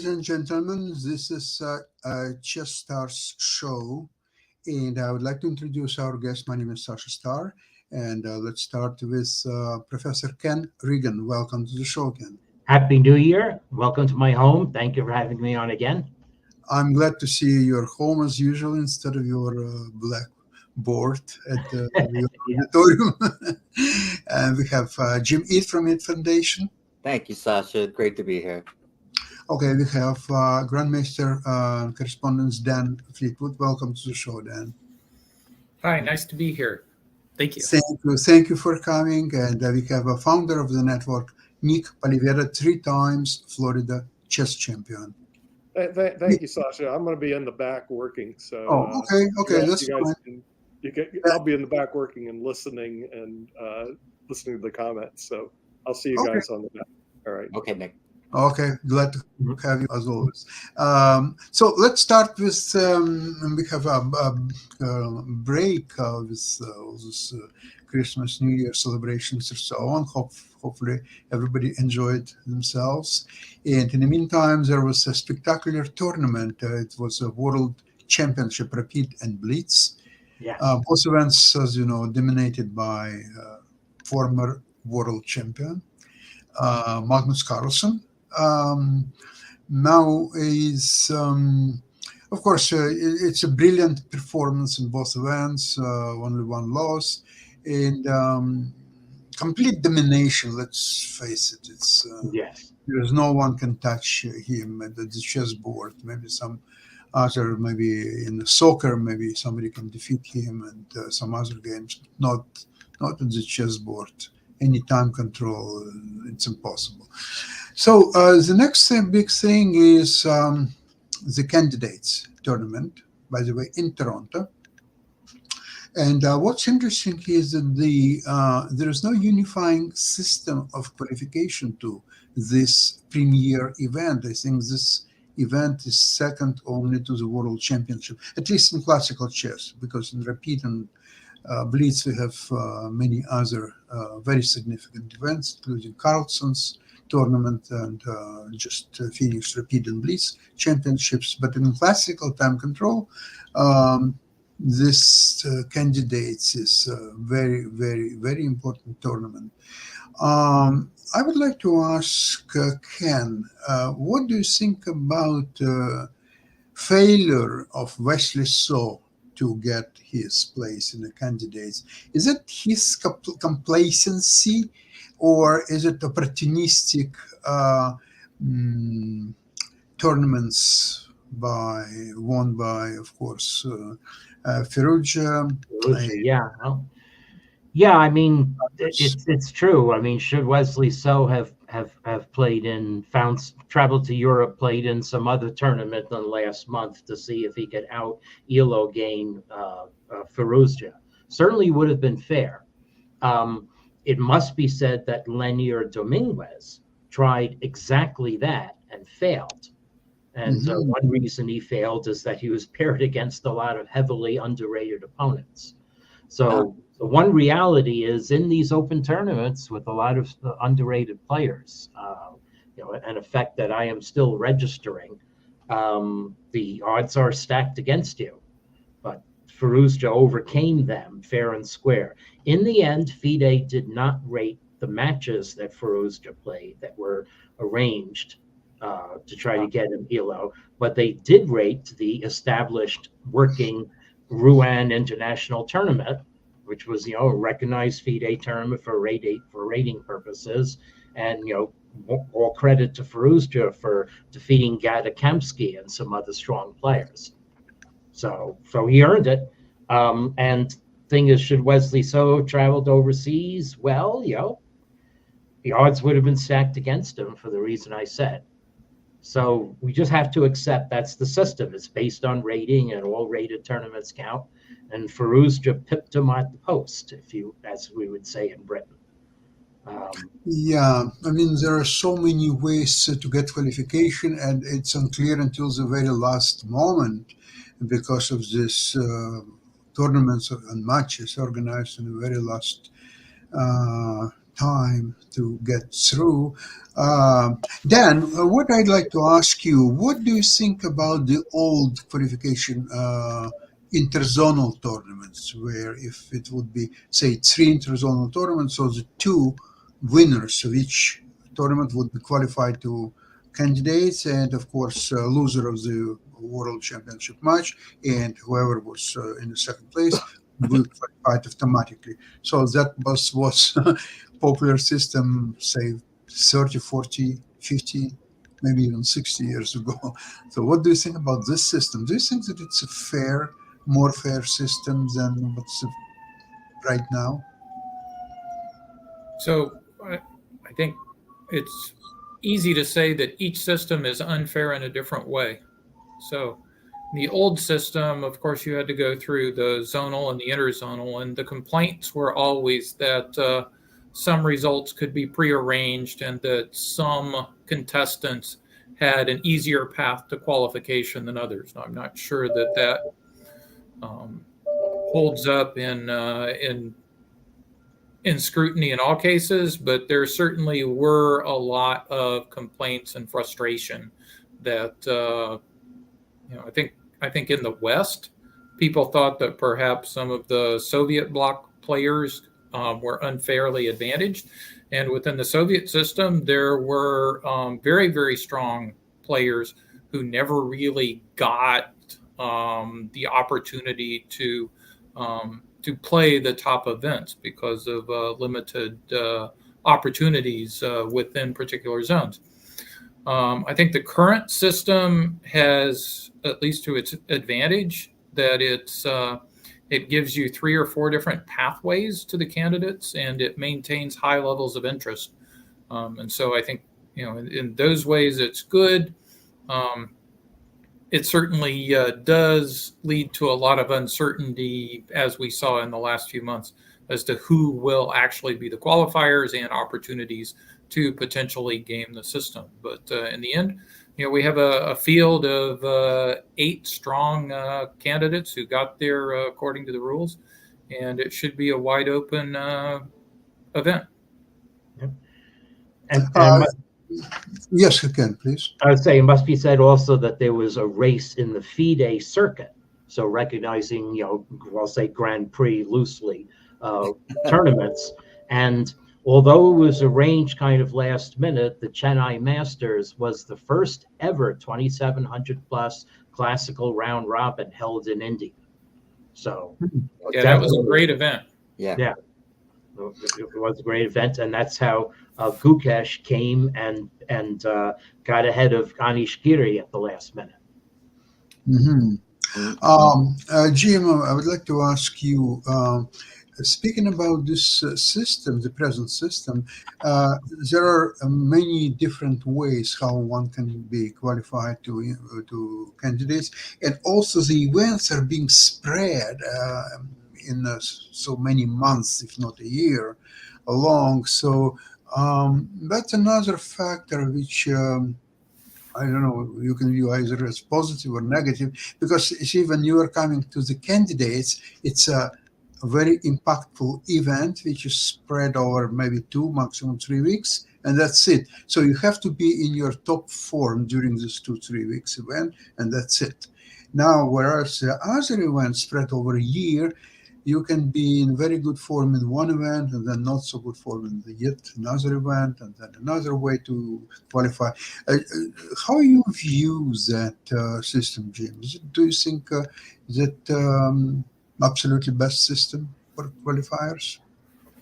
and gentlemen. This is Chess Stars show, and I would like to introduce our guest. My name is Sasha Star, and let's start with Professor Ken Regan. Welcome to the show, Ken. Happy New Year. Welcome to my home. Thank you for having me on again. I'm glad to see your home as usual instead of your blackboard at your Yes. auditorium. And we have Jim Eat from Eat Foundation. Thank you, Sasha. Great to be here. Okay, we have Grandmaster correspondent Dan Fleetwood. Welcome to the show, Dan. Hi, nice to be here. Thank you. Thank you for coming. And we have a founder of the network, Nick Palivera, 3 times Florida chess champion. Thank you, Sasha. I'm going to be in the back working. So, okay, that's you guys fine. I'll be in the back working and listening listening to the comments. So I'll see you guys on the back. All right. Okay, Nick. Okay, glad to have you as always. So let's start with we have a break with all this Christmas, New Year celebrations and so on. Hopefully everybody enjoyed themselves. And in the meantime, there was a spectacular tournament. It was a World Championship, Rapid and Blitz. Yeah. Both events, as you know, dominated by former world champion Magnus Carlsen. Now is, of course, it's a brilliant performance in both events, only one loss, and complete domination, let's face it. It's Yes. There's no one can touch him at the chessboard. Maybe some other, maybe in soccer, maybe somebody can defeat him and some other games, not on the chessboard. Any time control, it's impossible. So the next big thing is the candidates tournament, by the way, in Toronto. And what's interesting is that there is no unifying system of qualification to this premier event. I think this event is second only to the World Championship, at least in classical chess, because in Rapid and Blitz we have many other very significant events, including Carlsen's tournament and just finished Rapid and Blitz championships. But in classical time control, this candidates is a very, very, very important tournament. I would like to ask Ken, what do you think about failure of Wesley So to get his place in the candidates? Is it his complacency, or is it opportunistic tournaments won by, of course, Ferrugia? Yeah. Well, yeah. I mean, it's true. I mean, should Wesley So have traveled to Europe, played in some other tournament than last month to see if he could out Elo gain Ferrugia? Certainly would have been fair. It must be said that Lenier Dominguez tried exactly that and failed. And one reason he failed is that he was paired against a lot of heavily underrated opponents. So the one reality is in these open tournaments with a lot of underrated players, an effect that I am still registering, the odds are stacked against you. But Ferrugia overcame them fair and square. In the end, FIDE did not rate the matches that Ferrugia played that were arranged to try to get him Elo, but they did rate the established working Rouen International Tournament, which was a recognized FIDE tournament for rating purposes, and all credit to Ferrugia for defeating Gadakamsky and some other strong players. So he earned it. And thing is, should Wesley So have traveled overseas? Well, the odds would have been stacked against him for the reason I said. So we just have to accept that's the system. It's based on rating, and all rated tournaments count. And Ferrugia pipped him at the post, as we would say in Britain. Yeah, I mean, there are so many ways to get qualification, and it's unclear until the very last moment because of this tournaments and matches organized in the very last time to get through. Dan, what I'd like to ask you, what do you think about the old qualification interzonal tournaments, where if it would be, say, 3 interzonal tournaments, so the 2 winners of each tournament would be qualified to candidates, and of course, loser of the World Championship match, and whoever was in the second place will qualify automatically. So that was popular system, say 30, 40, 50, maybe even 60 years ago. So what do you think about this system? Do you think that it's a fair, more fair system than what's right now? So I think it's easy to say that each system is unfair in a different way. So the old system, of course, you had to go through the zonal and the interzonal, and the complaints were always that some results could be prearranged and that some contestants had an easier path to qualification than others. Now, I'm not sure that holds up in scrutiny in all cases, but there certainly were a lot of complaints and frustration that I think in the West, people thought that perhaps some of the Soviet bloc players were unfairly advantaged. And within the Soviet system, there were very, very strong players who never really got the opportunity to play the top events because of limited opportunities within particular zones. I think the current system has, at least to its advantage, that it gives you 3 or 4 different pathways to the candidates, and it maintains high levels of interest. And so I think, in those ways, it's good. It certainly does lead to a lot of uncertainty, as we saw in the last few months, as to who will actually be the qualifiers and opportunities to potentially game the system. But in the end, we have a field of 8 strong candidates who got there according to the rules, and it should be a wide open event. And Yes, you can, please. I would say it must be said also that there was a race in the FIDE circuit. So recognizing, I'll say Grand Prix loosely, tournaments. And although it was arranged kind of last minute, the Chennai Masters was the first ever 2,700 plus classical round robin held in India. So yeah, that was a great event. Yeah. It was a great event, and that's how Gukesh came and got ahead of Anish Giri at the last minute. Jim, I would like to ask you, speaking about this system, the present system, there are many different ways how one can be qualified to candidates, and also the events are being spread in so many months, if not a year, along. So that's another factor which I don't know, you can view either as positive or negative, because you see, when you are coming to the candidates, it's a very impactful event which is spread over maybe 2, maximum 3 weeks, and that's it. So you have to be in your top form during this 2-3 weeks event, and that's it. Now, whereas the other events spread over a year, you can be in very good form in one event and then not so good form in yet another event, and then another way to qualify. How you view that system, James? Do you think that absolutely best system for qualifiers?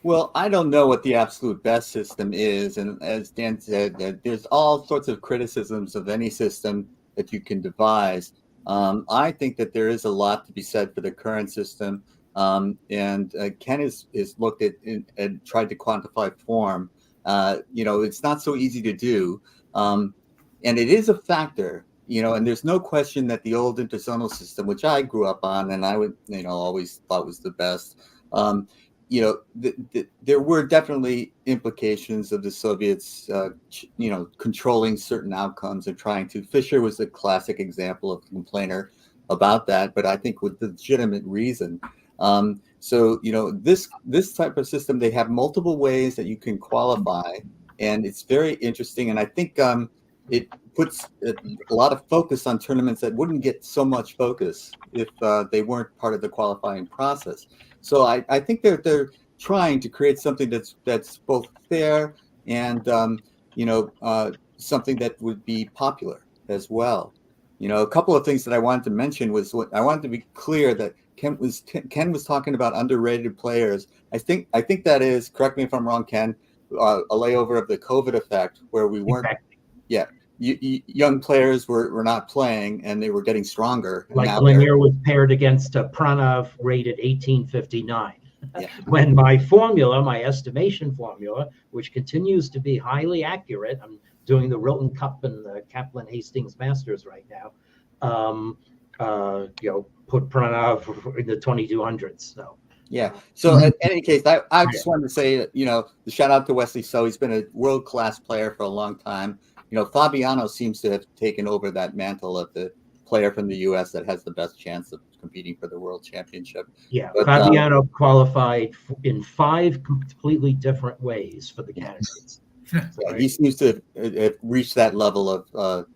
Well, I don't know what the absolute best system is. And as Dan said, there's all sorts of criticisms of any system that you can devise. I think that there is a lot to be said for the current system. And Ken has looked at and tried to quantify form. It's not so easy to do. And it is a factor, and there's no question that the old interzonal system, which I grew up on and I would, always thought was the best, there were definitely implications of the Soviets, controlling certain outcomes and trying to. Fischer was a classic example of a complainer about that, but I think with legitimate reason. So, this type of system, they have multiple ways that you can qualify, and it's very interesting. And I think it puts a lot of focus on tournaments that wouldn't get so much focus if they weren't part of the qualifying process. So I think they're trying to create something that's both fair and something that would be popular as well. A couple of things that I wanted to mention was I wanted to be clear that Ken was talking about underrated players. I think that is, correct me if I'm wrong, Ken, a layover of the COVID effect where we weren't. Exactly. Yeah, young players were not playing and they were getting stronger. Like Lanier was paired against Pranav rated 1859. Yeah. When my estimation formula, which continues to be highly accurate, I'm doing the Rilton Cup and the Kaplan Hastings Masters right now, put Pranav in the 2200s. So. Yeah. So in any case, I just wanted to say, the shout out to Wesley So. He's been a world-class player for a long time. Fabiano seems to have taken over that mantle of the player from the U.S. that has the best chance of competing for the World Championship. Yeah, but, Fabiano qualified in 5 completely different ways for the candidates. So he seems to have reached that level of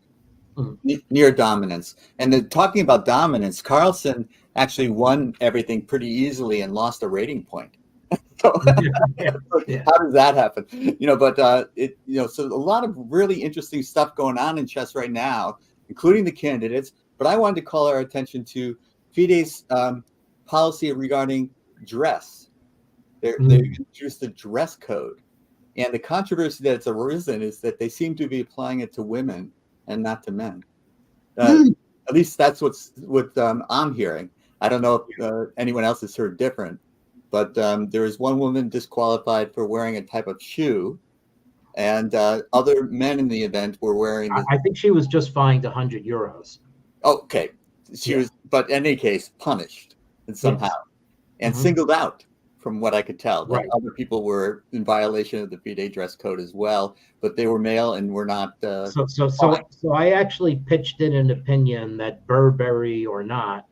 near dominance. And then talking about dominance, Carlsen actually won everything pretty easily and lost a rating point. So how does that happen? So a lot of really interesting stuff going on in chess right now, including the candidates. But I wanted to call our attention to FIDE's policy regarding dress. They introduced the dress code. And the controversy that's arisen is that they seem to be applying it to women and not to men. At least that's what I'm hearing. I don't know if anyone else has heard different, but there was one woman disqualified for wearing a type of shoe, and other men in the event were wearing. I think she was just fined €100. Okay, she was, but in any case, punished and somehow, and singled out. From what I could tell, right. Other people were in violation of the FIDE dress code as well, but they were male and were not. So I actually pitched in an opinion that Burberry or not,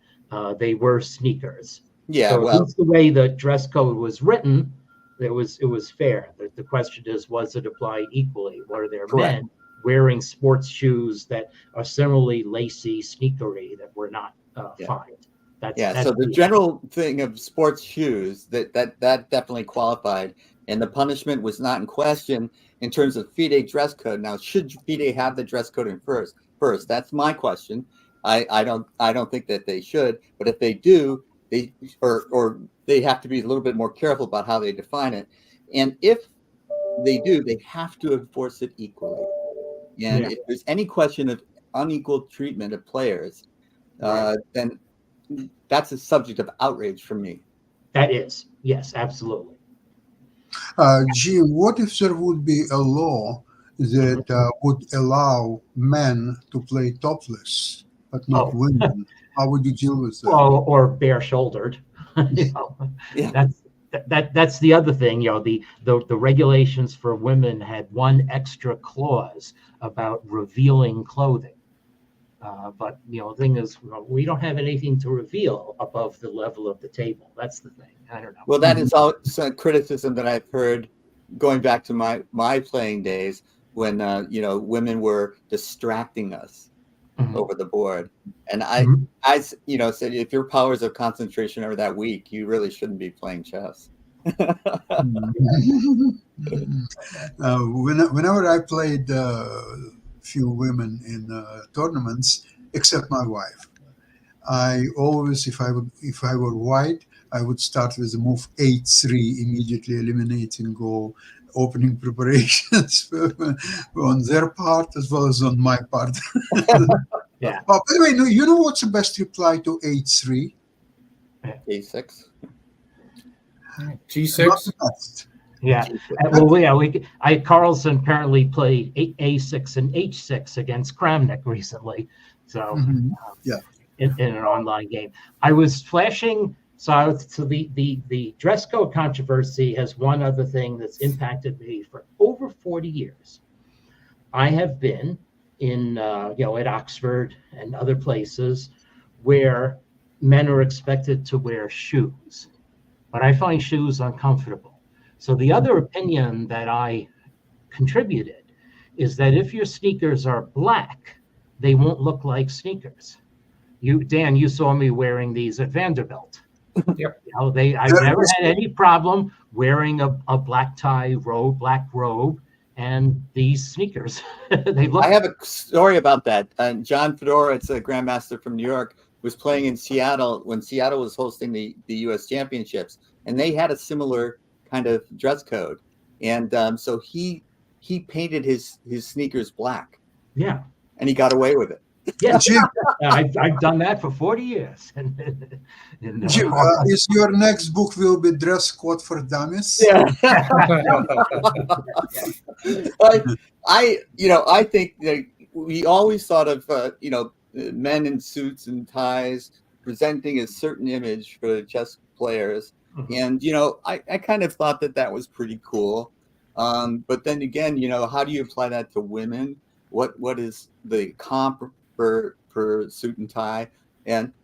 they were sneakers. Yeah, so well, the way the dress code was written, it was fair. The question is, was it applied equally? Were there men wearing sports shoes that are similarly lacy, sneakery that were not fined? That's so the general thing of sports shoes that definitely qualified, and the punishment was not in question in terms of FIDE dress code. Now, should FIDE have the dress code in first? That's my question. I don't think that they should, but if they do, they have to be a little bit more careful about how they define it. And if they do, they have to enforce it equally. And if there's any question of unequal treatment of players, then that's a subject of outrage for me. That is, yes, absolutely. Jim, what if there would be a law that would allow men to play topless, but not women? How would you deal with that? Or bare-shouldered. That's the other thing. The regulations for women had one extra clause about revealing clothing. But the thing is, we don't have anything to reveal above the level of the table. That's the thing. I don't know. Well, that is all criticism that I've heard going back to my playing days when women were distracting us over the board, and I said, if your powers of concentration are that weak, you really shouldn't be playing chess. Whenever I played few women in tournaments, except my wife, I always, if I were white, I would start with the move 8-3, immediately eliminating go opening preparations on their part as well as on my part. Yeah. By the way, you know what's the best reply to 8-3? A6. G6. Yeah. Carlsen apparently played A6 and H6 against Kramnik recently. So in an online game. I was flashing. So the dress code controversy has one other thing that's impacted me for over 40 years. I have been in at Oxford and other places where men are expected to wear shoes. but I find shoes uncomfortable. So the other opinion that I contributed is that if your sneakers are black, they won't look like sneakers. Dan, you saw me wearing these at Vanderbilt. Yep. You know, I've never had any problem wearing a black tie robe, black robe, and these sneakers. They look. I have a story about that. John Fedora, it's a grandmaster from New York, was playing in Seattle when Seattle was hosting the U.S. Championships, and they had a similar kind of dress code, and so he painted his sneakers black. Yeah, and he got away with it. Yeah, Jim, I've done that for 40 years. Jim, is your next book will be Dress Code for Dummies? Yeah. I think that we always thought of men in suits and ties presenting a certain image for chess players, and I kind of thought that was pretty cool. But then again, how do you apply that to women? What is the comp per suit and tie?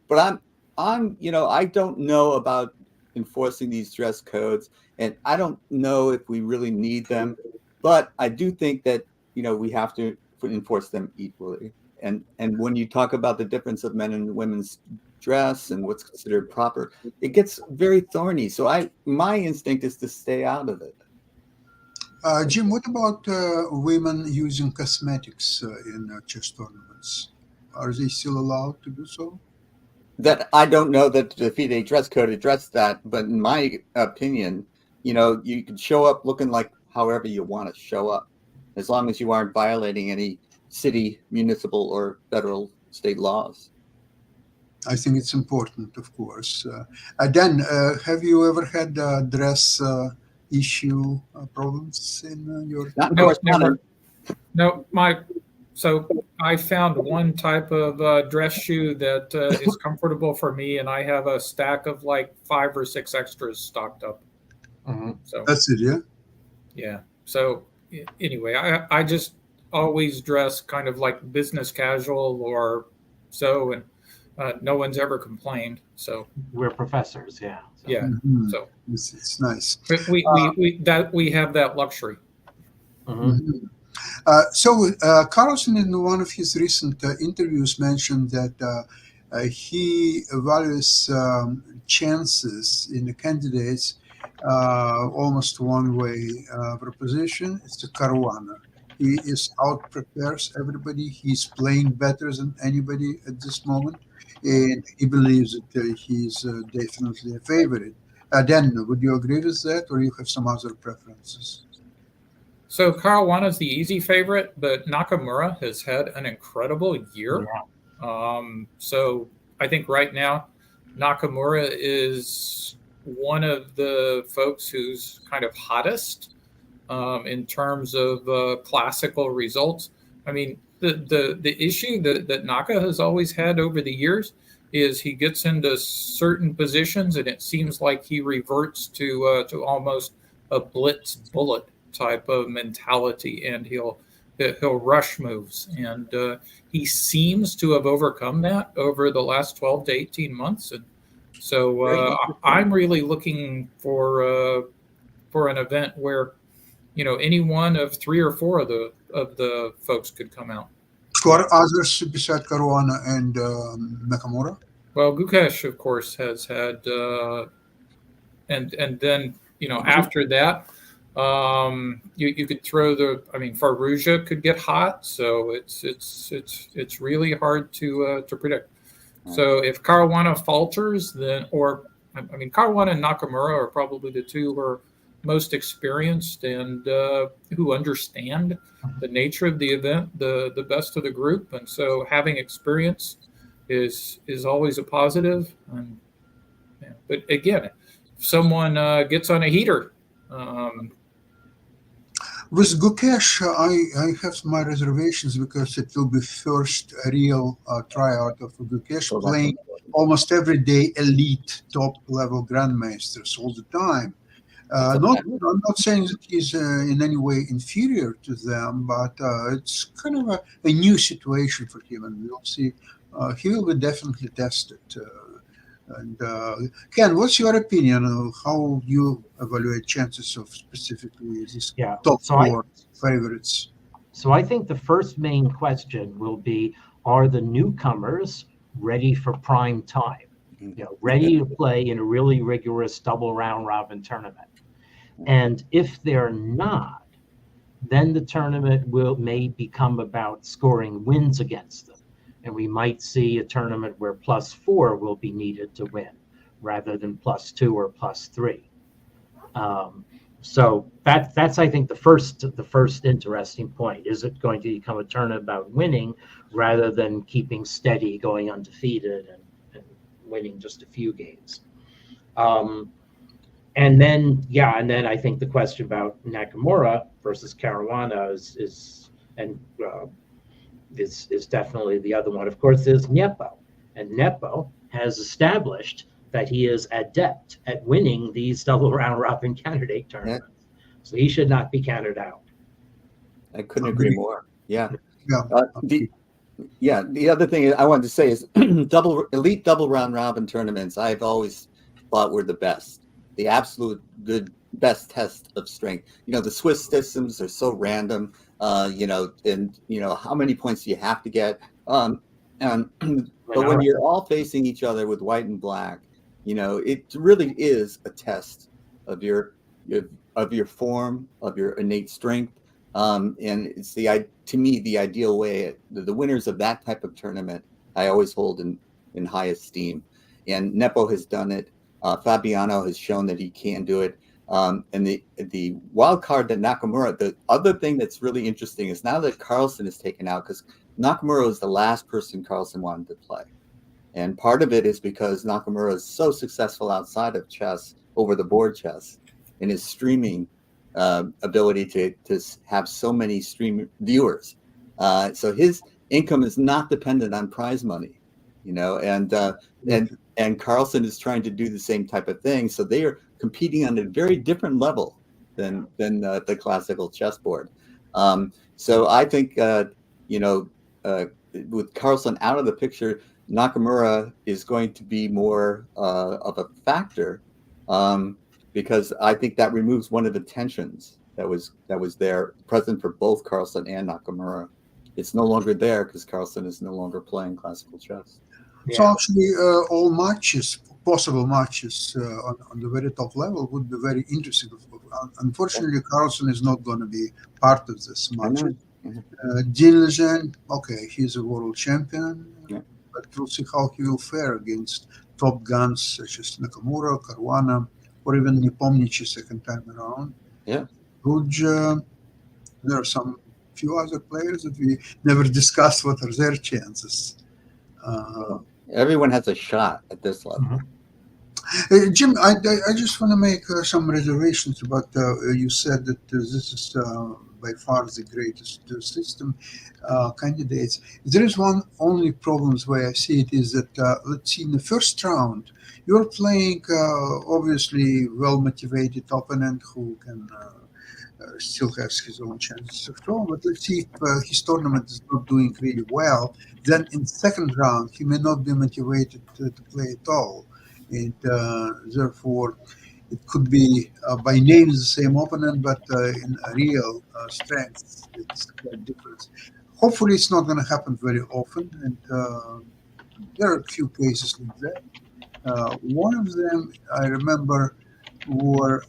But I don't know about enforcing these dress codes, and I don't know if we really need them, but I do think that we have to enforce them equally. And when you talk about the difference of men and women's dress and what's considered proper, it gets very thorny. So my instinct is to stay out of it. Jim, what about women using cosmetics in chess tournaments? Are they still allowed to do so? That I don't know that the FIDE dress code addressed that, but in my opinion, you can show up looking like however you want to show up, as long as you aren't violating any city, municipal, or federal state laws. I think it's important, of course. Dan, have you ever had dress issue problems in your? No, so I found one type of dress shoe that is comfortable for me, and I have a stack of like 5 or 6 extras stocked up. So that's it, yeah. Yeah. So anyway, I just always dress kind of like business casual or so, and no one's ever complained. So we're professors, yeah. So. Yeah. Mm-hmm. So it's nice. We have that luxury. Mm-hmm. So Carlson, in one of his recent interviews, mentioned that he values chances in the candidates almost one-way proposition. It's the Caruana. He out prepares everybody. He's playing better than anybody at this moment, and he believes that he's definitely a favorite. Dan, would you agree with that, or you have some other preferences? So Caruana is the easy favorite, but Nakamura has had an incredible year. Yeah. So I think right now Nakamura is one of the folks who's kind of hottest in terms of classical results. I mean, the issue that Naka has always had over the years is he gets into certain positions and it seems like he reverts to almost a blitz bullet type of mentality, and he'll rush moves, and he seems to have overcome that over the last 12 to 18 months, and so I'm really looking for an event where any one of 3 or 4 of the folks could come out. Who are others beside Caruana and Nakamura? Well, Gukesh, of course, has had, and then after that. You could throw Firouzja could get hot, so it's really hard to predict. So if Caruana falters, then Caruana and Nakamura are probably the 2 who are most experienced and who understand the nature of the event the best of the group, and so having experience is always a positive. And, but again, if someone gets on a heater. With Gukesh, I have my reservations because it will be first real tryout of Gukesh playing almost every day elite top-level grandmasters all the time. I'm not saying that he's in any way inferior to them, but it's kind of a new situation for him, and we'll see. He will be definitely tested And Ken, what's your opinion of how you evaluate chances of specifically these Yeah. top So four favorites? So I think the first main question will be, are the newcomers ready for prime time? Ready to play in a really rigorous double round robin tournament. And if they're not, then the tournament may become about scoring wins against them. And we might see a tournament where +4 will be needed to win rather than +2 or +3. So that's I think the first interesting point. Is it going to become a tournament about winning rather than keeping steady, going undefeated and winning just a few games? And then I think the question about Nakamura versus Caruana is definitely the other one. Of course, there's Nepo, and Nepo has established that he is adept at winning these double round robin candidate tournaments. So he should not be counted out. I couldn't agree more. Yeah. Yeah. The other thing I wanted to say is elite double round robin tournaments I've always thought were the best. The absolute good best test of strength. The Swiss systems are so random, and how many points do you have to get? But when you're all facing each other with white and black, it really is a test of your form, of your innate strength. And it's to me, the ideal way, the winners of that type of tournament, I always hold in high esteem. And Nepo has done it. Fabiano has shown that he can do it. And the wild card that Nakamura, the other thing that's really interesting is now that Carlsen is taken out, because Nakamura was the last person Carlsen wanted to play. And part of it is because Nakamura is so successful outside of chess, over the board chess, in his streaming ability to have so many stream viewers. So his income is not dependent on prize money, and Carlsen is trying to do the same type of thing. So they are competing on a very different level than the classical chessboard. So I think, with Carlsen out of the picture, Nakamura is going to be more of a factor, because I think that removes one of the tensions that was there present for both Carlsen and Nakamura. It's no longer there because Carlsen is no longer playing classical chess. So actually, all possible matches on the very top level would be very interesting. Unfortunately, Carlsen is not going to be part of this match. Dean Lejeune, okay, he's a world champion, but we'll see how he will fare against top guns such as Nakamura, Caruana, or even Nepomniachtchi second time around. Yeah. Ruj, there are some few other players that we never discussed what are their chances. Everyone has a shot at this level. Jim, I just want to make some reservations about you said that this is by far the greatest system candidates. There is one only problems where I see it is that let's see, in the first round you're playing obviously well-motivated opponent who can still has his own chances of drawing, but let's see if his tournament is not doing really well, then in second round he may not be motivated to play at all, and therefore it could be by name the same opponent, but in real strength it's quite different. Hopefully it's not going to happen very often, and there are a few cases like that. One of them I remember were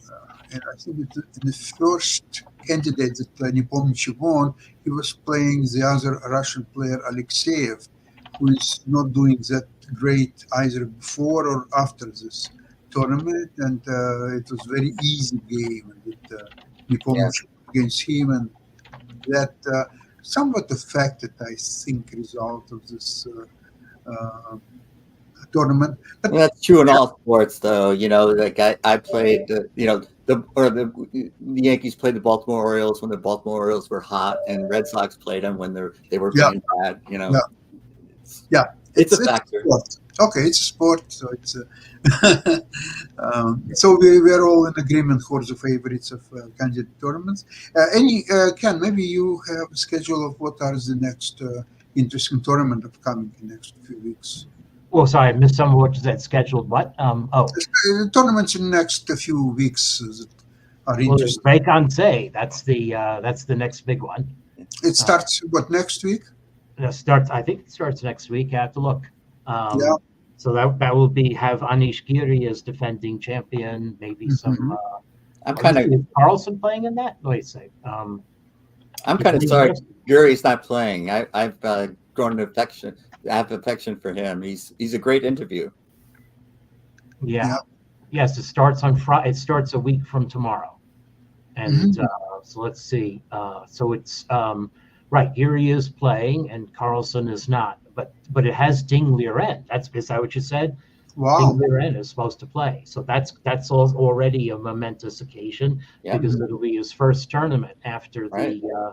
and I think in the first candidate that Nepomniachtchi won, he was playing the other Russian player Alexeyev, who is not doing that great either before or after this tournament, and it was very easy game with Nepomniachtchi against him, and that somewhat affected, I think, result of this tournament. But that's true in all sports, though. Like I played, the Yankees played the Baltimore Orioles when the Baltimore Orioles were hot, and Red Sox played them when they were playing bad. It's a factor. Okay, it's a sport, so it's so we're all in agreement who's the favorites of candidate tournaments. Ken, maybe you have a schedule of what are the next interesting tournament upcoming in the next few weeks. Oh, sorry, I missed some of what you said. Scheduled what? Tournaments in the next few weeks are Well, there's interesting. Vacancy. That's the next big one. It starts what, next week? I think it starts next week. I have to look. Yeah. So that will have Anish Giri as defending champion. Maybe some. I'm kind of is Carlson playing in that. Wait a sec. I'm kind of sorry Yuri's not playing. I've grown an affection. I have affection for him. He's a great interview. Yeah. Yes, it starts on Friday. It starts a week from tomorrow, and so let's see. So it's right. Giri is playing, and Carlson is not. But it has Ding Liren. Is that what you said? Wow. Ding Liren is supposed to play. So that's already a momentous occasion because it'll be his first tournament after the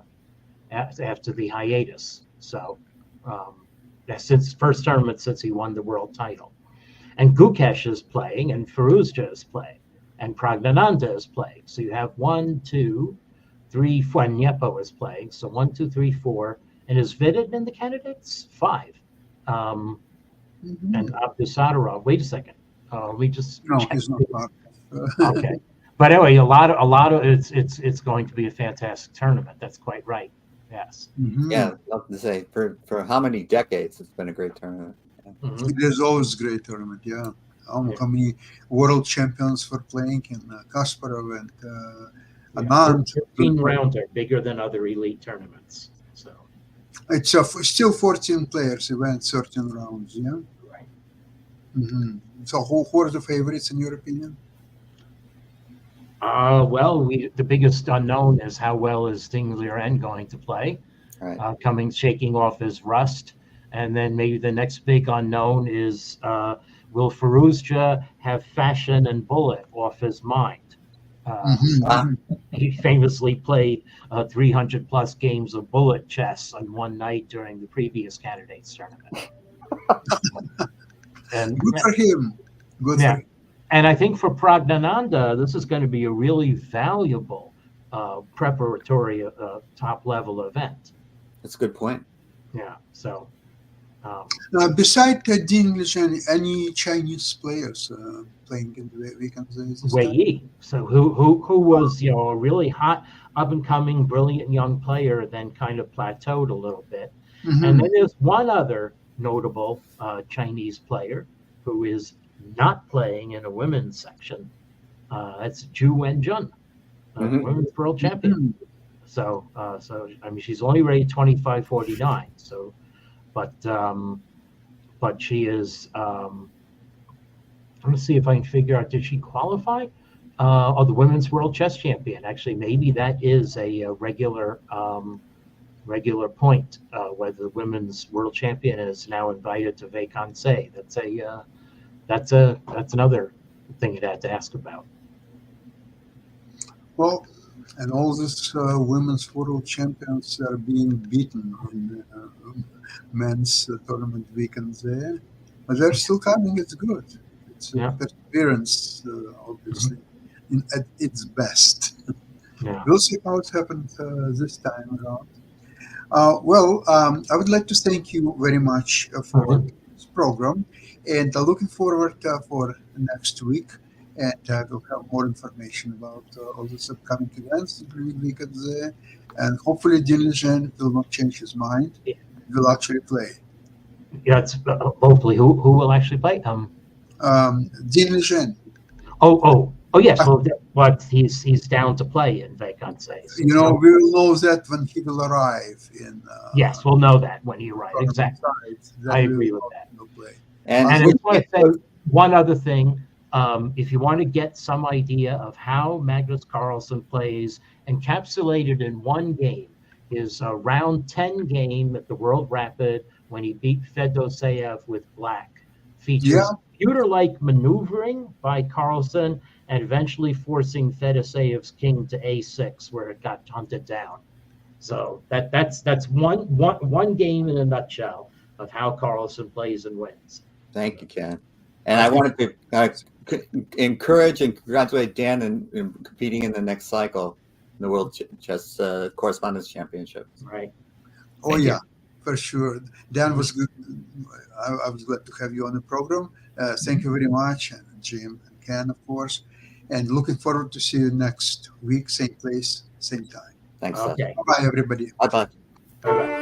hiatus. So since first tournament since he won the world title. And Gukesh is playing, and Firouzja is playing, and Praggnanandhaa is playing. So you have 1, 2, 3, 4, and Niepo is playing. So 1, 2, 3, 4. And is Vidit in the candidates? 5. And Abdusattarov. Wait a second. We just No, he's not part of. Okay. But anyway, a lot of it's going to be a fantastic tournament. That's quite right. Yes. Yeah, I'd love to say for how many decades it's been a great tournament. It is always a great tournament. Yeah. How many world champions for playing in Kasparov and Anand. 15-rounder, bigger than other elite tournaments. So it's still 14 players event, 13 rounds. Yeah. right. So who are the favorites in your opinion? Well, the biggest unknown is how well is Ding Liren going to play. Right. Shaking off his rust. And then maybe the next big unknown is will Firouzja have fashion and bullet off his mind? He famously played 300 plus games of bullet chess on one night during the previous candidates tournament. And good for him. Good for him. And I think for Praggnanandhaa, this is going to be a really valuable preparatory top level event. That's a good point. Yeah. So. Besides Ding Liren, any Chinese players playing in the weekend? Wei Yi. So who was a really hot, up and coming, brilliant young player, then kind of plateaued a little bit. And then there's one other notable Chinese player who is not playing in a women's section. That's Zhu Wenjun, women's world champion. So I mean, she's only rated 25.49. So. But she is. Let me see if I can figure out. Did she qualify? The women's world chess champion. Actually, maybe that is a regular point. Whether the women's world champion is now invited to Vacancy. That's another thing you'd have to ask about. Well, and all these women's world champions are being beaten in men's tournament weekends there, but they're still coming. It's good. It's perseverance, obviously, at its best. We'll see how it happened this time around. I would like to thank you very much for this program, and looking forward for next week. And we'll have more information about all these upcoming events during the weekend there. And hopefully Ding Liren will not change his mind. He will actually play. Yeah, it's hopefully who will actually play? Ding Liren. Oh yes. Well, but he's down to play in Vacancy. So, we will know that when he will arrive in. Yes, we'll know that when he arrives. Exactly. I agree with that. And I just want to say one other thing. If you want to get some idea of how Magnus Carlsen plays, encapsulated in one game, his round 10 game at the World Rapid when he beat Fedoseev with black features computer-like maneuvering by Carlsen and eventually forcing Fedoseev's king to a6 where it got hunted down. So that's one game in a nutshell of how Carlsen plays and wins. Thank you, Ken. And I wanted to encourage and congratulate Dan in competing in the next cycle in the World Chess Correspondence Championship. Right. Oh, yeah. For sure. Dan was good. I was glad to have you on the program. Thank you very much, and Jim and Ken, of course. And looking forward to see you next week, same place, same time. Thanks. Okay. Bye, everybody. Bye bye. Bye-bye.